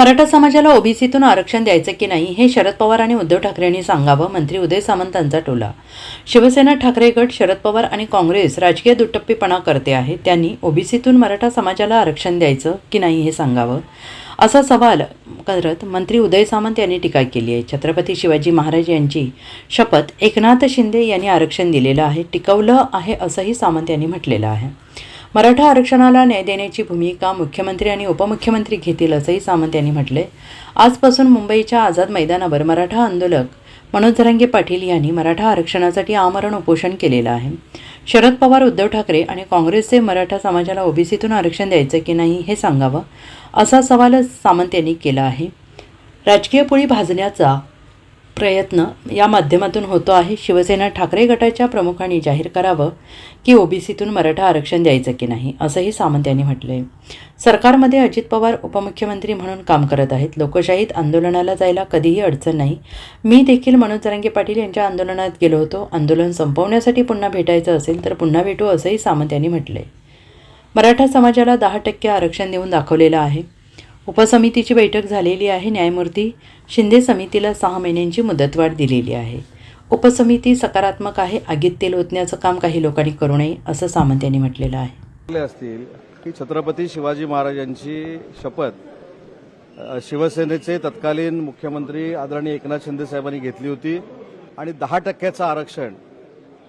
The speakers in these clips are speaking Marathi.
मराठा समाजाला ओबीसीतून आरक्षण द्यायचं की नाही हे शरद पवार आणि उद्धव ठाकरे यांनी सांगावं, मंत्री उदय सामंतांचा टोला. शिवसेना, ठाकरे गट, शरद पवार आणि काँग्रेस राजकीय दुटप्पीपणा करते आहे. त्यांनी ओबीसीतून मराठा समाजाला आरक्षण द्यायचं की नाही हे सांगावं, असा सवाल करत मंत्री उदय सामंत यांनी टीका केली आहे. छत्रपती शिवाजी महाराज यांची शपथ एकनाथ शिंदे यांनी आरक्षण दिलेलं आहे, टिकवलं आहे असंही सामंत यांनी म्हटलेलं आहे. मराठा आरक्षणाला न्याय देण्याची भूमिका मुख्यमंत्री आणि उपमुख्यमंत्री घेतील असंही सामंत यांनी म्हटले. आजपासून मुंबईच्या आझाद मैदानावर मराठा आंदोलक मनोज जरांगे पाटील यांनी मराठा आरक्षणासाठी आमरण उपोषण केलेलं आहे. शरद पवार, उद्धव ठाकरे आणि काँग्रेसचे मराठा समाजाला ओबीसीतून आरक्षण द्यायचं की नाही हे सांगावं, असा सवाल सामंत यांनी केला आहे. राजकीय पोळी भाजण्याचा प्रयत्न या माध्यमातून होतो आहे. शिवसेना, ठाकरे गटाच्या प्रमुखांनी जाहीर करावं की ओबीसीतून मराठा आरक्षण द्यायचं की नाही, असंही सामंत यांनी म्हटलंय. सरकारमध्ये अजित पवार उपमुख्यमंत्री म्हणून काम करत आहेत. लोकशाहीत आंदोलनाला जायला कधीही अडचण नाही. मी देखील मनोज जरांगे पाटील यांच्या आंदोलनात गेलो होतो. आंदोलन संपवण्यासाठी पुन्हा भेटायचं असेल तर पुन्हा भेटू, असंही सामंत यांनी म्हटलंय. मराठा समाजाला 10% आरक्षण देऊन दाखवलेलं आहे. उपसमितीची बैठक झालेली आहे. न्यायमूर्ती शिंदे समितीला 6 महिन्यांची मुदतवाढ दिलेली आहे. उपसमिती सकारात्मक आहे. आगीत तेल ओतण्याचं काम काही लोकांनी करू नये, असं सामंत यांनी म्हटलेलं आहे. असतील की छत्रपती शिवाजी महाराजांची शपथ शिवसेनेचे तत्कालीन मुख्यमंत्री आदरणीय एकनाथ शिंदे साहेबांनी घेतली होती आणि 10% आरक्षण,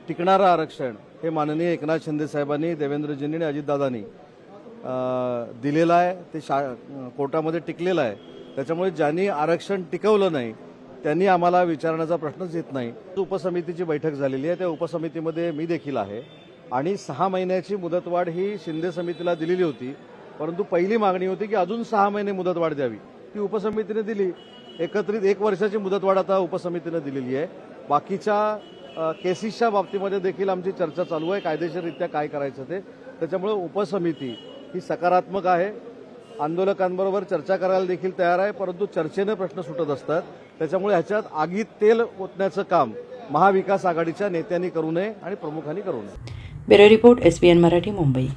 टिकणारं आरक्षण हे माननीय एकनाथ शिंदे साहेबांनी, देवेंद्रजींनी आणि अजितदादांनी दिलेलं आहे. ते कोर्टामध्ये टिकलेलं आहे. त्याच्यामुळे ज्यांनी आरक्षण टिकवलं नाही त्यांनी आम्हाला विचारण्याचा प्रश्नच येत नाही. उपसमितीची बैठक झालेली आहे. त्या उपसमितीमध्ये मी देखील आहे आणि 6 महिन्याची मुदतवाढ ही शिंदे समितीला दिलेली होती. परंतु पहिली मागणी होती की अजून 6 महिने मुदतवाढ द्यावी. ती उपसमितीने दिली. एकत्रित 1 वर्षाची मुदतवाढ आता उपसमितीने दिलेली आहे. बाकीच्या केसेसच्या बाबतीमध्ये देखील आमची चर्चा चालू आहे, कायदेशीररित्या काय करायचं ते. त्याच्यामुळे उपसमिती ही सकारात्मक आहे. आंदोलकांबरोबर चर्चा करायला देखील तयार आहे. परंतु चर्चेने प्रश्न सुटत असतात. त्याच्यामुळे ह्याच्यात आगीत तेल ओतण्याचं काम महाविकास आघाडीच्या नेत्यांनी करू नये आणि प्रमुखांनी करू नये. Bureau report, SBN Marathi, Mumbai.